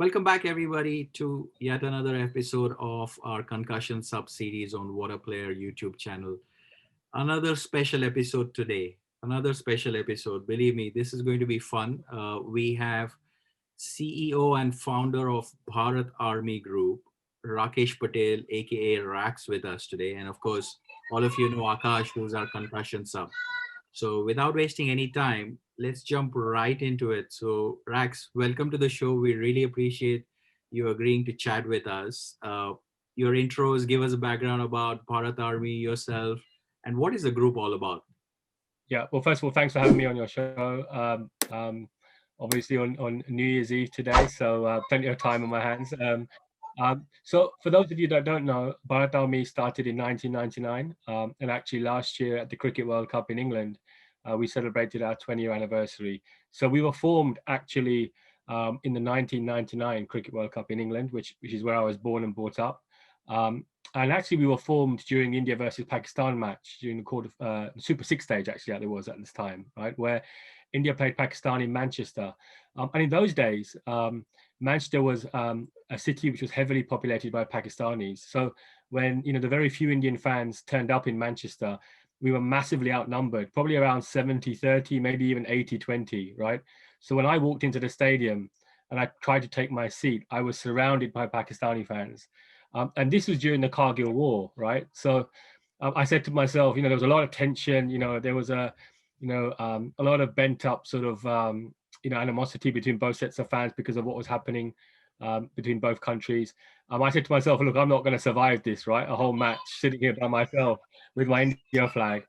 Welcome back, everybody, to yet another episode of our Concussion Sub Series on Waadaplaya YouTube channel. Another special episode today. Another special episode. Believe me, this is going to be fun. We have CEO and founder of Bharat Army Group, Rakesh Patel, aka Raks, with us today. And of course, all of you know Akash, who's our concussion sub. So without wasting any time, let's jump right into it. So Rax, welcome to the show. We really appreciate you agreeing to chat with us. Your intros, give us a background about Bharat Army, yourself, and what is the group all about? Yeah, well, first of all, thanks for having me on your show. Obviously on New Year's Eve today, so plenty of time on my hands. So for those of you that don't know, Bharat Army started in 1999, and actually last year at the Cricket World Cup in England, we celebrated our 20-year anniversary. So we were formed actually in the 1999 Cricket World Cup in England, which is where I was born and brought up. And actually, we were formed during India versus Pakistan match during the Super Six stage, actually, that there was at this time, right, where India played Pakistan in Manchester. And in those days, Manchester was a city which was heavily populated by Pakistanis. So when the very few Indian fans turned up in Manchester, we were massively outnumbered, probably around 70-30, maybe even 80-20, right? So when I walked into the stadium and I tried to take my seat, I was surrounded by Pakistani fans. And this was during the Kargil War, right? So I said to myself, there was a lot of tension. There was a lot of bent up sort of, animosity between both sets of fans because of what was happening between both countries. I said to myself, look, I'm not going to survive this, right? A whole match sitting here by myself with my India flag.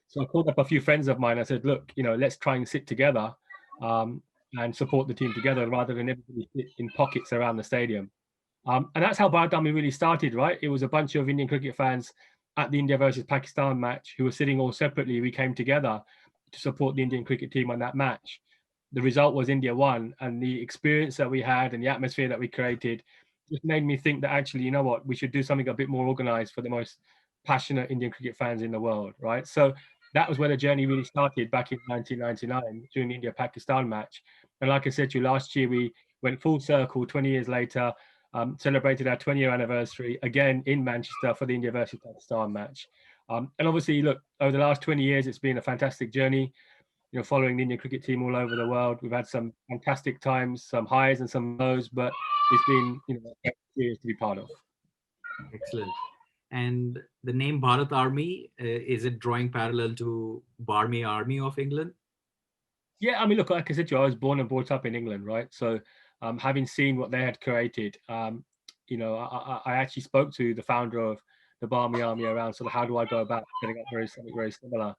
So I called up a few friends of mine. I said, look, let's try and sit together and support the team together rather than everybody sit in pockets around the stadium. And that's how Bharat Army really started, right? It was a bunch of Indian cricket fans at the India versus Pakistan match who were sitting all separately. We came together to support the Indian cricket team on that match. The result was India won, and the experience that we had and the atmosphere that we created just made me think that actually, you know what, we should do something a bit more organized for the most passionate Indian cricket fans in the world, right? So that was where the journey really started back in 1999 during the India-Pakistan match. And like I said to you, last year we went full circle 20 years later, celebrated our 20-year anniversary again in Manchester for the India versus Pakistan match. And obviously, look, over the last 20 years, it's been a fantastic journey, following the Indian cricket team all over the world. We've had some fantastic times, some highs and some lows, but it's been, a great experience to be part of. Excellent. And the name Bharat Army, is it drawing parallel to Barmy Army of England? Yeah, I mean, look, like I said to you, I was born and brought up in England, right? So having seen what they had created, I actually spoke to the founder of the Barmy Army around sort of how do I go about setting up something very similar.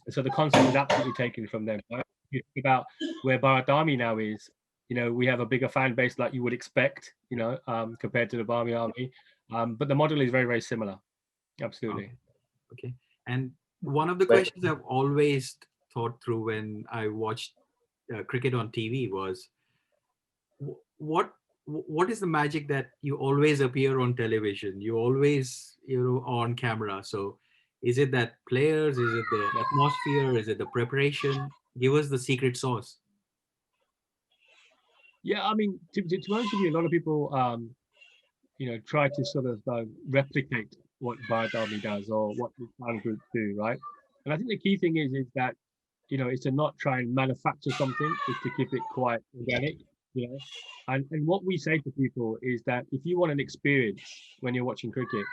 So the concept was absolutely taken from them. Right? If you think about where Bharat Army now is, we have a bigger fan base like you would expect, compared to the Barmy Army. But the model is very, very similar. Absolutely. Okay. And one of the questions I've always thought through when I watched cricket on TV was, what is the magic that you always appear on television? You always, on camera. So is it that players? Is it the atmosphere? Is it the preparation? Give us the secret sauce. Yeah, I mean, to be honest with you, a lot of people, try to sort of replicate what Bharat Army does or what the fan groups do, right? And I think the key thing is that, is to not try and manufacture something, is to keep it quite organic, And what we say to people is that if you want an experience when you're watching cricket,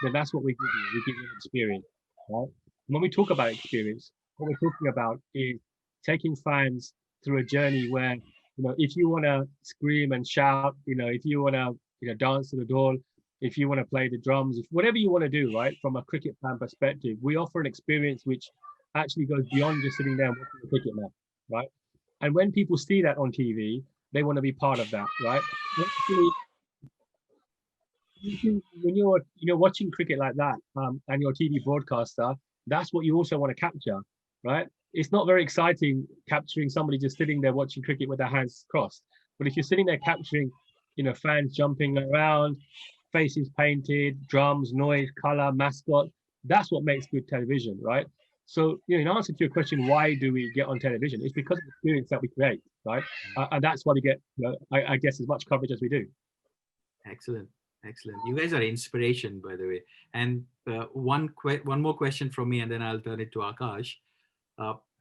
then that's what we give you. We give you an experience, right? And when we talk about experience, what we're talking about is taking fans through a journey where, if you want to scream and shout, if you want to, dance to the dawn, if you want to play the drums, whatever you want to do, right? From a cricket fan perspective, we offer an experience which actually goes beyond just sitting there and watching a cricket match, right? And when people see that on TV, they want to be part of that, right? When you're watching cricket like that, and you're a TV broadcaster, that's what you also want to capture, right? It's not very exciting capturing somebody just sitting there watching cricket with their hands crossed. But if you're sitting there capturing, fans jumping around, faces painted, drums, noise, color, mascot, that's what makes good television, right? So, in answer to your question, why do we get on television? It's because of the experience that we create, right? And that's why we get, I guess, as much coverage as we do. Excellent. Excellent. You guys are inspiration, by the way. And one more question from me, and then I'll turn it to Akash.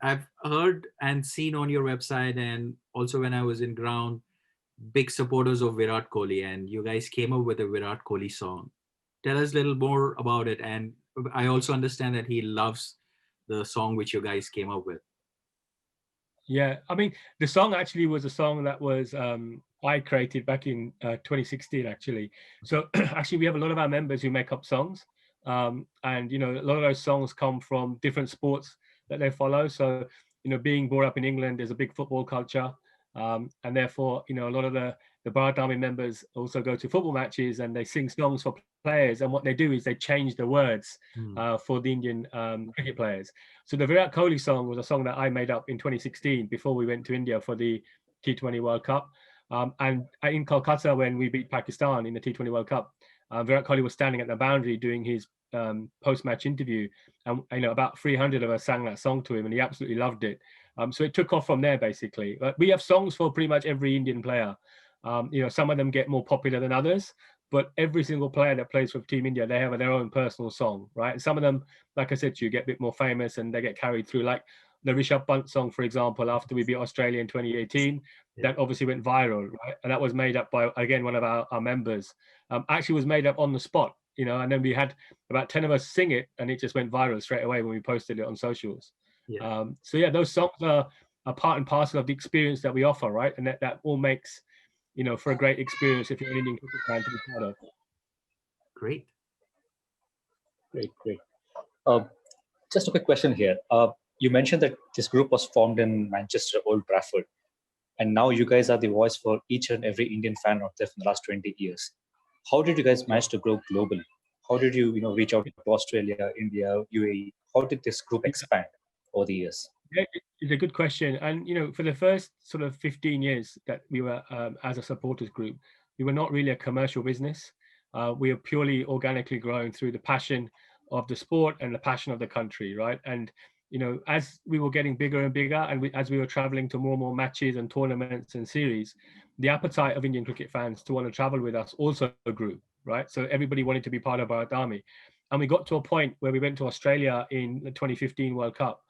I've heard and seen on your website, and also when I was in ground, big supporters of Virat Kohli, and you guys came up with a Virat Kohli song. Tell us a little more about it. And I also understand that he loves the song which you guys came up with. Yeah, I mean, the song actually was a song that was I created back in 2016, actually. So actually, we have a lot of our members who make up songs, and a lot of those songs come from different sports that they follow. So being brought up in England, there's a big football culture, and therefore, a lot of the Bharat Army members also go to football matches and they sing songs for players. And what they do is they change the words for the Indian cricket players. So the Virat Kohli song was a song that I made up in 2016 before we went to India for the T20 World Cup. And in Kolkata, when we beat Pakistan in the T20 World Cup, Virat Kohli was standing at the boundary doing his post-match interview, and about 300 of us sang that song to him, and he absolutely loved it. So it took off from there, basically. But we have songs for pretty much every Indian player. Some of them get more popular than others, but every single player that plays for Team India, they have their own personal song, right? And some of them, like I said to you, get a bit more famous and they get carried through. Like the Rishabh Pant song, for example, after we beat Australia in 2018, that obviously went viral, right? And that was made up by, again, one of our members. Actually was made up on the spot, and then we had about 10 of us sing it, and it just went viral straight away when we posted it on socials. So yeah, those songs are part and parcel of the experience that we offer, right? And that all makes, for a great experience if you're an Indian cricket fan to be part of. Great. Great. Just a quick question here. You mentioned that this group was formed in Manchester, Old Trafford, and now you guys are the voice for each and every Indian fan out there for the last 20 years. How did you guys manage to grow globally? How did you, reach out to Australia, India, UAE? How did this group expand over the years? Yeah, it's a good question. And, for the first sort of 15 years that we were as a supporters group, we were not really a commercial business. We are purely organically growing through the passion of the sport and the passion of the country, right? And, as we were getting bigger and bigger, and as we were traveling to more and more matches and tournaments and series, the appetite of Indian cricket fans to want to travel with us also grew, right? So everybody wanted to be part of Bharat Army. And we got to a point where we went to Australia in the 2015 World Cup,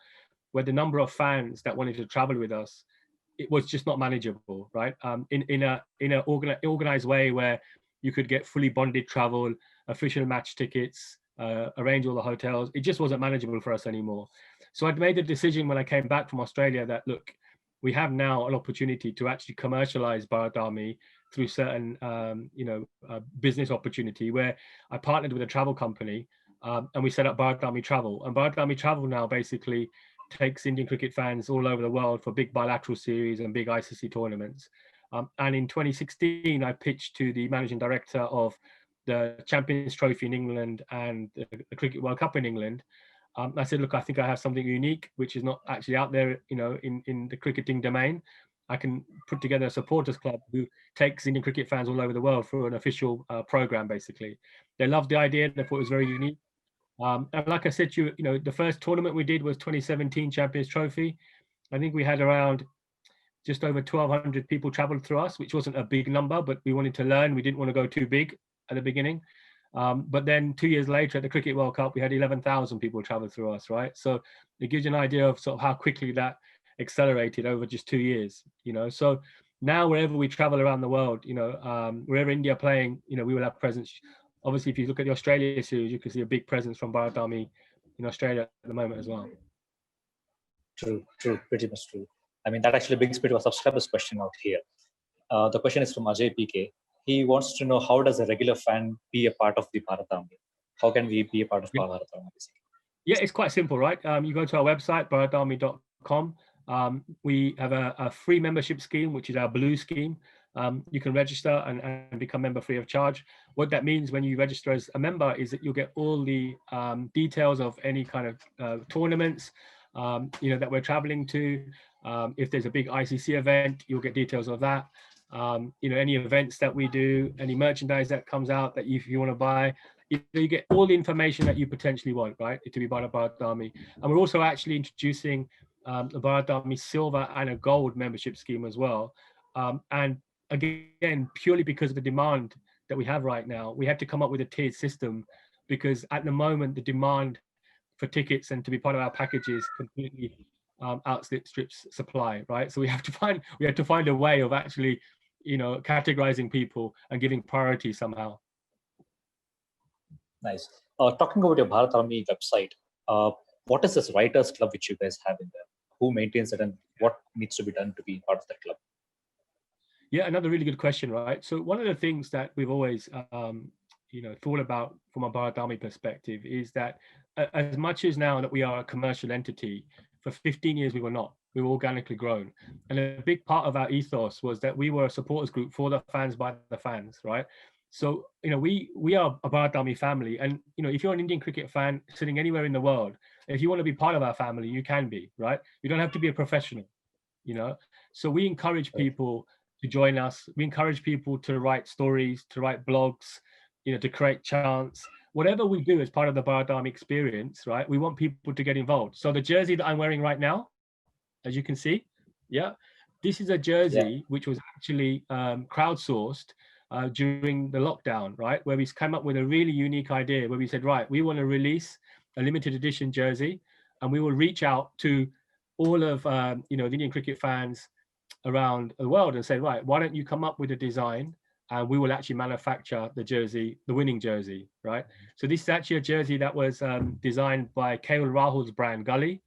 where the number of fans that wanted to travel with us, it was just not manageable, right? In a organized way where you could get fully bonded travel, official match tickets, arrange all the hotels. It just wasn't manageable for us anymore. So I'd made the decision when I came back from Australia that, look, we have now an opportunity to actually commercialize Bharat Army through certain, business opportunity, where I partnered with a travel company and we set up Bharat Army Travel. And Bharat Army Travel now basically takes Indian cricket fans all over the world for big bilateral series and big ICC tournaments. And in 2016, I pitched to the managing director of the Champions Trophy in England and the Cricket World Cup in England. I said, look, I think I have something unique, which is not actually out there, in the cricketing domain. I can put together a supporters club who takes Indian cricket fans all over the world for an official program, basically. They loved the idea. They thought it was very unique. And like I said to you, the first tournament we did was 2017 Champions Trophy. I think we had around just over 1,200 people traveled through us, which wasn't a big number, but we wanted to learn. We didn't want to go too big at the beginning. But then 2 years later at the Cricket World Cup, we had 11,000 people travel through us, right? So it gives you an idea of sort of how quickly that accelerated over just 2 years, So now wherever we travel around the world, wherever India are playing, we will have presence. Obviously, if you look at the Australia series, you can see a big presence from Bharat Army in Australia at the moment as well. True, pretty much true. I mean, that actually brings me to a subscriber's question out here. The question is from Ajay PK. He wants to know, how does a regular fan be a part of the Bharat Army? How can we be a part of Bharat Army? Yeah, it's quite simple, right? You go to our website, bharatarmy.com. We have a free membership scheme, which is our blue scheme. You can register and become member free of charge. What that means when you register as a member is that you'll get all the details of any kind of tournaments, that we're traveling to. If there's a big ICC event, you'll get details of that. Any events that we do, any merchandise that comes out that if you want to buy, you get all the information that you potentially want, right, to be part of Bharat Army. And we're also actually introducing a Bharat Army silver and a gold membership scheme as well. And again, purely because of the demand that we have right now, we had to come up with a tiered system, because at the moment the demand for tickets and to be part of our packages completely outstrips supply, right? So we had to find a way of actually, categorizing people and giving priority somehow. Nice. Talking about your Bharat Army website, what is this writers club which you guys have in there? Who maintains it, and what needs to be done to be part of that club? Yeah, another really good question, right? So one of the things that we've always, thought about from a Bharat Army perspective is that as much as now that we are a commercial entity, for 15 years we were not. We were organically grown. And a big part of our ethos was that we were a supporters group for the fans, by the fans, right? So, we are a Bharat Army family. And, if you're an Indian cricket fan sitting anywhere in the world, if you want to be part of our family, you can be, right? You don't have to be a professional, So we encourage people to join us. We encourage people to write stories, to write blogs, to create chants. Whatever we do as part of the Bharat Army experience, right? We want people to get involved. So the jersey that I'm wearing right now, as you can see, this is a jersey which was actually crowdsourced during the lockdown, right? Where we came up with a really unique idea where we said, right, we want to release a limited edition jersey, and we will reach out to all of the Indian cricket fans around the world and say, right, why don't you come up with a design and we will actually manufacture the jersey, the winning jersey, right? So this is actually a jersey that was designed by KL Rahul's brand Gully.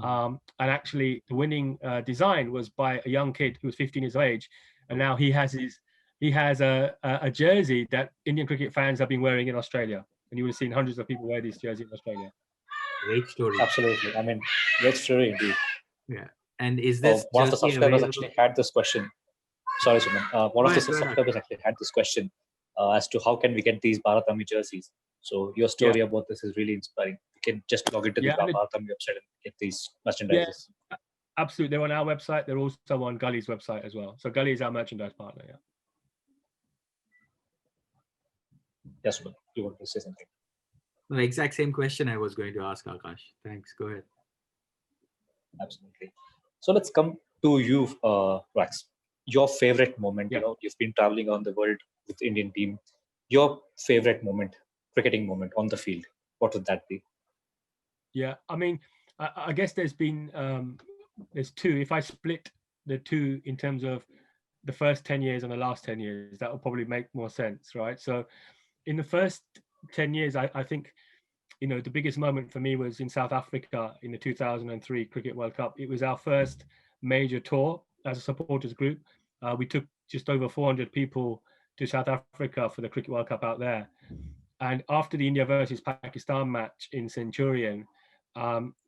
And actually the winning design was by a young kid who was 15 years of age. And now he has a jersey that Indian cricket fans have been wearing in Australia. And you would have seen hundreds of people wear this jersey in Australia. Great story. Absolutely. I mean, great story indeed. Yeah. And is this one of the jersey subscribers available? actually had this question. Sorry, Suman. One of the subscribers actually had this question as to how can we get these Bharat Army jerseys. So your story about this is really inspiring. You can just log into the Bharat Army website and get these merchandises. Yeah, absolutely. They're on our website. They're also on Gully's website as well. So Gully is our merchandise partner. Yeah. Yes, Suman. You want to say something? The exact same question I was going to ask Akash. Thanks. Go ahead. Absolutely. So let's come to you, Raks. Your favorite moment. You've been traveling around the world with the Indian team. Your favorite moment, cricketing moment on the field. What would that be? Yeah, I mean, I guess there's two. If I split the two in terms of the first 10 years and the last 10 years, that will probably make more sense, right? So in the first 10 years, I think, the biggest moment for me was in South Africa in the 2003 Cricket World Cup. It was our first major tour as a supporters group. We took just over 400 people to South Africa for the Cricket World Cup out there. And after the India versus Pakistan match in Centurion,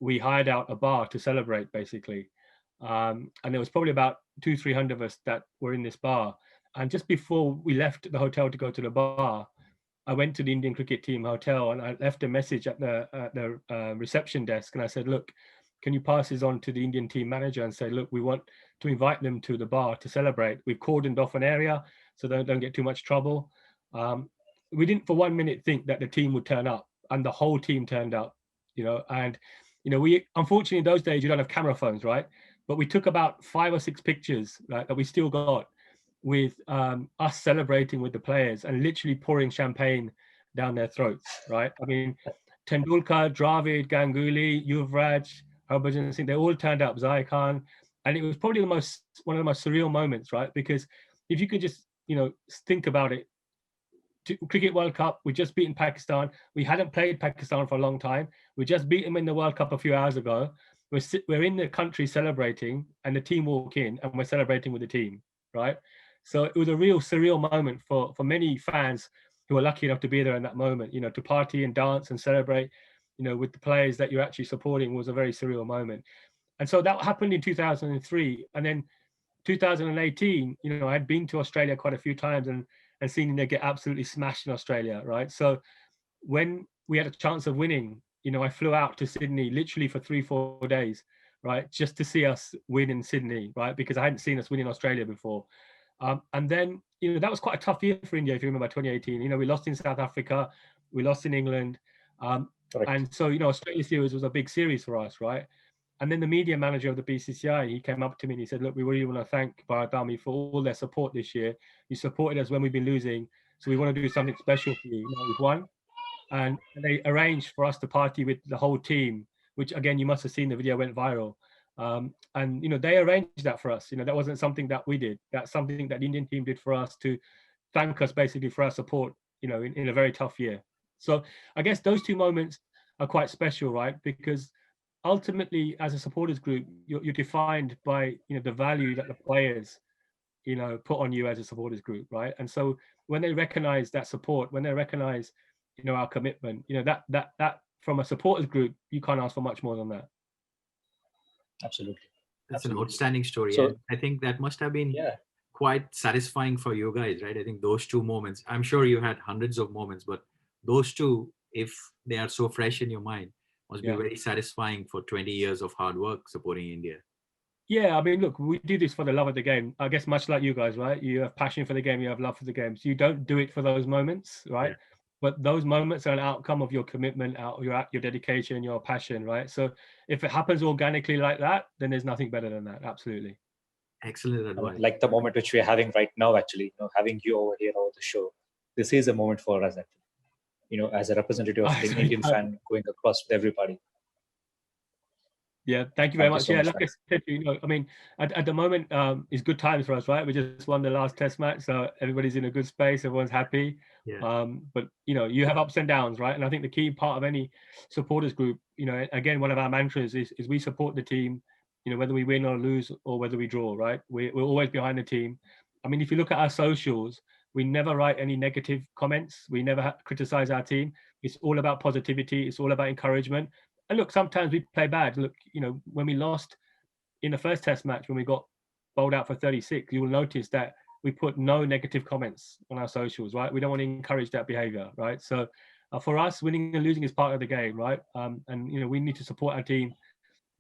we hired out a bar to celebrate, basically. And there was probably about 200-300 of us that were in this bar. And just before we left the hotel to go to the bar, I went to the Indian cricket team hotel and I left a message at the reception desk. And I said, look, can you pass this on to the Indian team manager and say, look, we want to invite them to the bar to celebrate. We've cordoned off an area so they don't get too much trouble. We didn't for 1 minute think that the team would turn up, and the whole team turned up, and, we, unfortunately in those days, you don't have camera phones, right? But we took about 5 or 6 pictures, right, that we still got with us celebrating with the players and literally pouring champagne down their throats, right? I mean, Tendulkar, Dravid, Ganguly, Yuvraj, Harbhajan Singh, they all turned up, Zahir Khan, and it was probably one of the most surreal moments, right? Because if you could just, think about it, Cricket World Cup, we just beaten Pakistan. We hadn't played Pakistan for a long time. We just beat them in the World Cup a few hours ago. We're in the country celebrating, and the team walk in, and we're celebrating with the team, right? So it was a real surreal moment for many fans who were lucky enough to be there in that moment, to party and dance and celebrate, with the players that you're actually supporting was a very surreal moment. And so that happened in 2003. And then 2018, I had been to Australia quite a few times and seen them get absolutely smashed in Australia, right? So when we had a chance of winning, I flew out to Sydney literally for 3-4 days, right? Just to see us win in Sydney, right? Because I hadn't seen us win in Australia before. And then, that was quite a tough year for India, if you remember 2018. We lost in South Africa. we lost in England. Correct. And so, Australia series was a big series for us, right? And then the media manager of the BCCI, he came up to me and he said, look, we really want to thank Bharat Army for all their support this year. You supported us when we've been losing. So we want to do something special for you. We've won. And they arranged for us to party with the whole team, which again, you must have seen the video went viral. And, they arranged that for us. That wasn't something that we did. That's something that the Indian team did for us to thank us basically for our support, in a very tough year. So I guess those two moments are quite special, right? Because ultimately, as a supporters group, you're defined by the value that the players put on you as a supporters group, right? And so when they recognize that support, when they recognize our commitment, that from a supporters group, you can't ask for much more than that. Absolutely. That's an outstanding story. So, and I think that must have been yeah, quite satisfying for you guys, right? I think those two moments, I'm sure you had hundreds of moments, but those two, if they are so fresh in your mind, must be Yeah. very satisfying for 20 years of hard work supporting India. Yeah, I mean, look, we do this for the love of the game. I guess much like you guys, right? You have passion for the game, you have love for the game. So you don't do it for those moments, right? Yeah. But those moments are an outcome of your commitment, your dedication, your passion, right? So if it happens organically like that, then there's nothing better than that. Absolutely. Excellent advice. like the moment which we are having right now, actually, having you over here over the show, this is a moment for us, actually, as a representative of the Indian fan going across with everybody. Yeah, thank you very much. So Yeah, much, like I said, I mean, at the moment, it's good times for us, right? We just won the last test match, so everybody's in a good space, everyone's happy. Yeah. But you have ups and downs, right? And I think the key part of any supporters group, again, one of our mantras is we support the team, whether we win or lose or whether we draw, right? We're always behind the team. I mean, if you look at our socials, we never write any negative comments. We never criticize our team. It's all about positivity. It's all about encouragement. And look, sometimes we play bad. Look, when we lost in the first test match, when we got bowled out for 36, you will notice that we put no negative comments on our socials, right? We don't want to encourage that behavior, right? So for us, winning and losing is part of the game, right? And we need to support our team,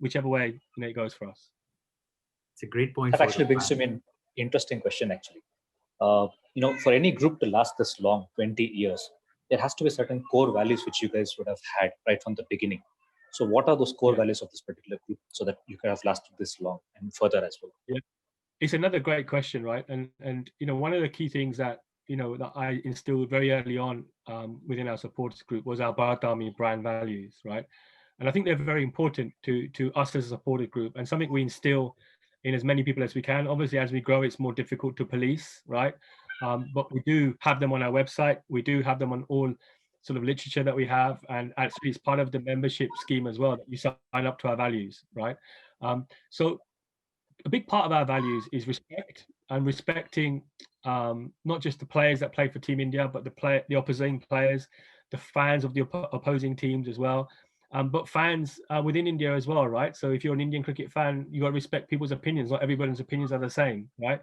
whichever way it goes for us. It's a great point. That actually brings to me an interesting question, actually. For any group to last this long, 20 years, there has to be certain core values which you guys would have had right from the beginning. So what are those core values of this particular group so that you can have lasted this long and further as well? Yeah, it's another great question, right? And one of the key things that that I instilled very early on within our supporters group was our Bharat Army brand values, right? And I think they're very important to us as a supporter group and something we instill in as many people as we can. Obviously, as we grow, it's more difficult to police, right? But we do have them on our website. We do have them on all sort of literature that we have, and actually it's part of the membership scheme as well that you sign up to our values, right? So a big part of our values is respect, and respecting not just the players that play for Team India, but the opposing players, the fans of the opposing teams as well. But fans within India as well, right? So if you're an Indian cricket fan, you got to respect people's opinions. Not everybody's opinions are the same, right?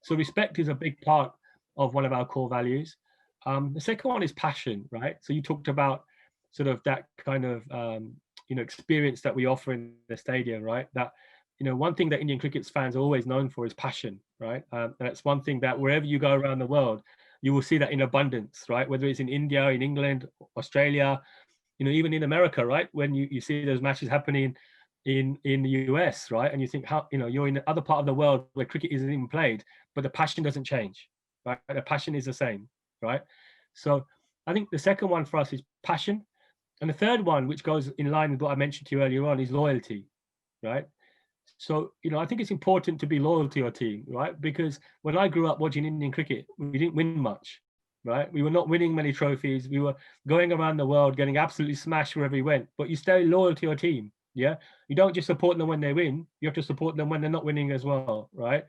So respect is a big part of one of our core values. The second one is passion, right? So you talked about sort of that kind of experience that we offer in the stadium, right? That one thing that Indian cricket fans are always known for is passion, right? And it's one thing that wherever you go around the world, you will see that in abundance, right? Whether it's in India, in England, Australia, even in America, right? When you see those matches happening in the US, right? And you think how you're in the other part of the world where cricket isn't even played, but the passion doesn't change, right? The passion is the same, right? So I think the second one for us is passion, and the third one, which goes in line with what I mentioned to you earlier on, is loyalty, right? So I think it's important to be loyal to your team, right? Because when I grew up watching Indian cricket, we didn't win much, right? We were not winning many trophies. We were going around the world getting absolutely smashed wherever we went, but you stay loyal to your team. Yeah, you don't just support them when they win, you have to support them when they're not winning as well, right?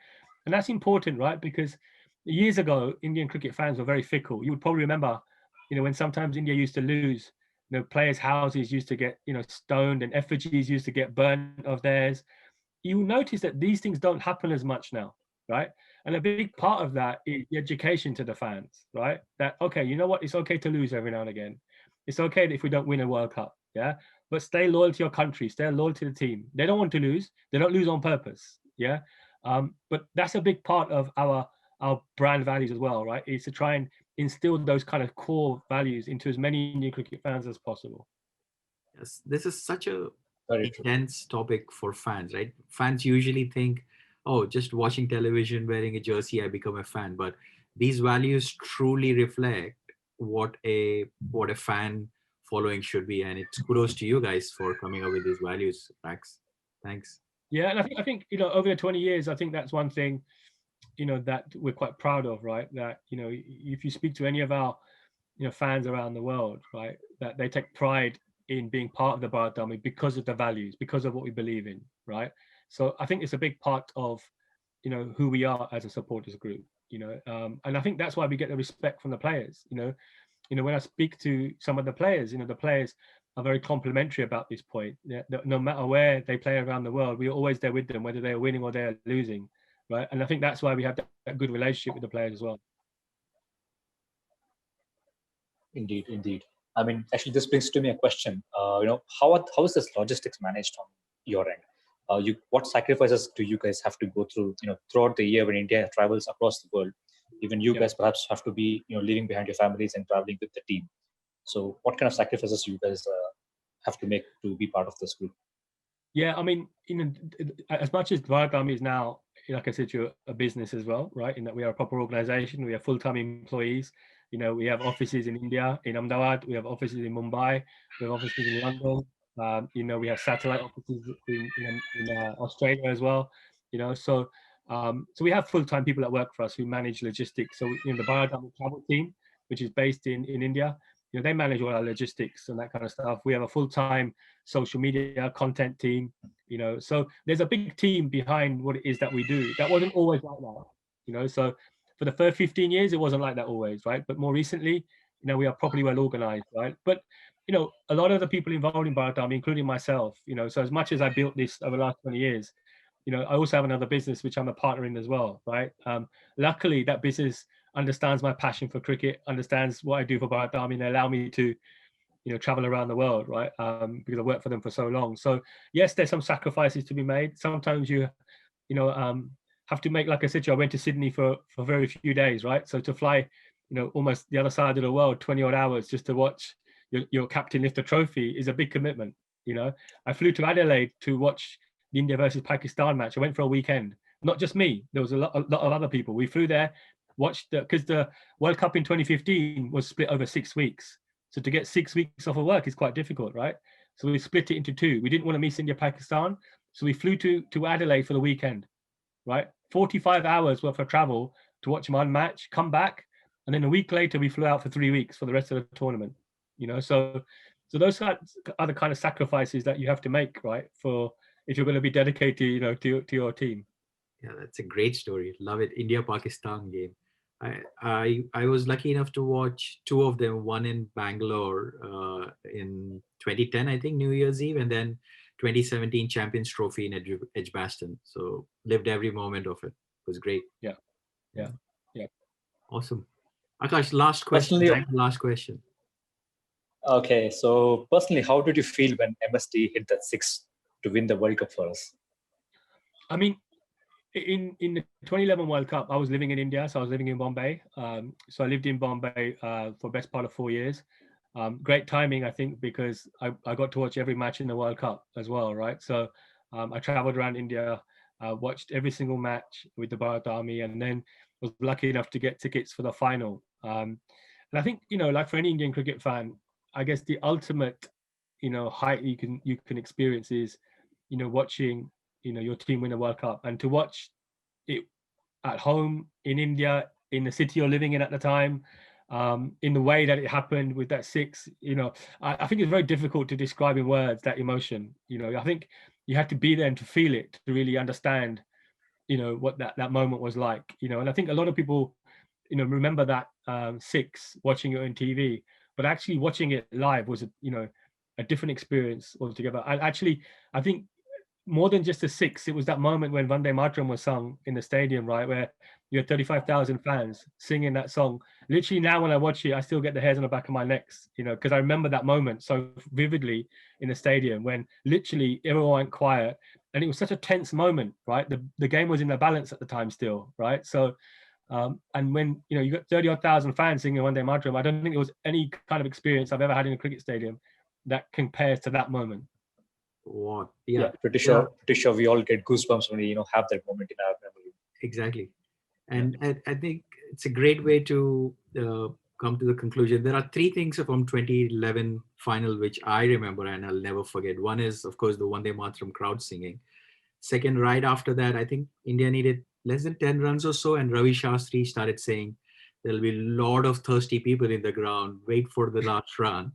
And that's important, right? Because years ago, Indian cricket fans were very fickle. You would probably remember, when sometimes India used to lose, players' houses used to get, stoned, and effigies used to get burnt of theirs. You will notice that these things don't happen as much now, right? And a big part of that is the education to the fans, right? That, okay, you know what? It's okay to lose every now and again. It's okay if we don't win a World Cup, yeah? But stay loyal to your country, stay loyal to the team. They don't want to lose. They don't lose on purpose, yeah? But that's a big part of our brand values as well, right? Is to try and instill those kind of core values into as many Indian cricket fans as possible. Yes, this is such a Very true. intense topic for fans, right? Fans usually think, oh, just watching television, wearing a jersey, I become a fan. But these values truly reflect what a fan following should be. And it's kudos to you guys for coming up with these values, Raks. Thanks. Yeah, and I think over the 20 years, I think that's one thing that we're quite proud of, right? That if you speak to any of our fans around the world, right, that they take pride in being part of the Bharat Army because of the values, because of what we believe in, right? So I think it's a big part of who we are as a supporters group, and I think that's why we get the respect from the players. When I speak to some of the players, the players are very complimentary about this point. No matter where they play around the world, we're always there with them, whether they're winning or they're losing, right? And I think that's why we have that good relationship with the players as well. Indeed, indeed. I mean, actually, this brings to me a question. How is this logistics managed on your end? What sacrifices do you guys have to go through, throughout the year when India travels across the world? Even you guys perhaps have to be, leaving behind your families and traveling with the team. So, what kind of sacrifices you guys have to make to be part of this group? Yeah, I mean, as much as Bharat Army is now, like I said, to a business as well, right? In that we are a proper organization, we have full-time employees. We have offices in India, in Ahmedabad, we have offices in Mumbai, we have offices in London. We have satellite offices in Australia as well. So we have full-time people that work for us who manage logistics. So the Bharat Army travel team, which is based in India, they manage all our logistics and that kind of stuff. We have a full-time social media content team, so there's a big team behind what it is that we do. That wasn't always like that, so for the first 15 years, it wasn't like that always, right? But more recently, we are properly well organized, right? But, a lot of the people involved in Bharat Army, including myself, so as much as I built this over the last 20 years, I also have another business, which I'm a partner in as well, right? Luckily, that business understands my passion for cricket, understands what I do for Bharat Army, and they allow me to, travel around the world, right? Because I worked for them for so long. So yes, there's some sacrifices to be made. Sometimes you have to make, like I said to you, I went to Sydney for very few days, right? So to fly, almost the other side of the world, 20 odd hours just to watch your captain lift a trophy is a big commitment. I flew to Adelaide to watch the India versus Pakistan match. I went for a weekend. Not just me. There was a lot of other people. We flew there, watched because the World Cup in 2015 was split over 6 weeks. So to get 6 weeks off of work is quite difficult, right? So we split it into two. We didn't want to miss India Pakistan, so we flew to Adelaide for the weekend, right? 45 hours worth of travel to watch one match, come back, and then a week later we flew out for 3 weeks for the rest of the tournament. So those are the kind of sacrifices that you have to make, right? For if you're going to be dedicated, to your team. Yeah, that's a great story. Love it. India-Pakistan game. I was lucky enough to watch two of them. One in Bangalore in 2010, I think, New Year's Eve, and then 2017 Champions Trophy in Edgbaston. So lived every moment of it. It was great. Yeah. Awesome. Akash, last question. Last question. Okay, so personally, how did you feel when MSD hit that six to win the World Cup for us? I mean, in the 2011 World Cup, I was living in India, so I was living in Bombay. So I lived in Bombay for the best part of 4 years. Great timing, I think, because I got to watch every match in the World Cup as well, right? So I traveled around India, watched every single match with the Bharat Army, and then was lucky enough to get tickets for the final. And I think, like for any Indian cricket fan, I guess the ultimate, height you can experience is, watching, your team win the World Cup, and to watch it at home in India, in the city you're living in at the time, in the way that it happened with that six, I think it's very difficult to describe in words that emotion. I think you have to be there and to feel it to really understand, what that moment was like. And I think a lot of people, remember that six watching it on TV, but actually watching it live was a different experience altogether. I think more than just a six, it was that moment when Vande Mataram was sung in the stadium, right, where you had 35,000 fans singing that song. Literally now when I watch it, I still get the hairs on the back of my necks, because I remember that moment so vividly in the stadium when literally everyone went quiet, and it was such a tense moment, right? The game was in the balance at the time still, right? So And when you got 30,000 fans singing Vande Mataram, I don't think there was any kind of experience I've ever had in a cricket stadium that compares to that moment. What? Yeah, Yeah, pretty sure we all get goosebumps when we have that moment in our memory. exactly. And I think it's a great way to come to the conclusion. There are three things from 2011 final which I remember and I'll never forget. One is, of course, the Vande Mataram crowd singing. Second, right after that, I think India needed less than 10 runs or so, and Ravi Shastri started saying there'll be a lot of thirsty people in the ground. Wait for the last run.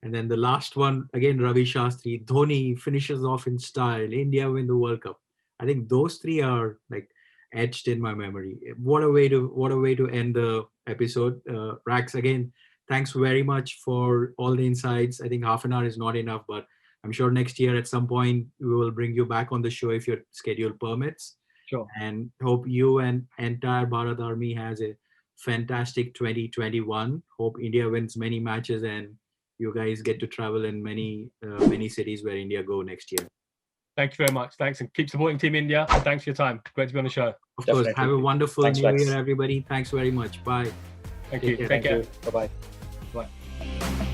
And then the last one, again, Ravi Shastri, Dhoni finishes off in style. India win the World Cup. I think those three are like etched in my memory. What a way to end the episode. Raks, again, thanks very much for all the insights. I think half an hour is not enough, but I'm sure next year at some point we will bring you back on the show if your schedule permits. Sure. And hope you and entire Bharat Army has a fantastic 2021. Hope India wins many matches and you guys get to travel in many cities where India go next year. Thank you very much. Thanks, and keep supporting Team India. And thanks for your time. Great to be on the show. Of course. Have a wonderful Thanks, New Raks. Year, everybody. Thanks very much. Bye. Thank you. care. Take care. Bye-bye. Bye.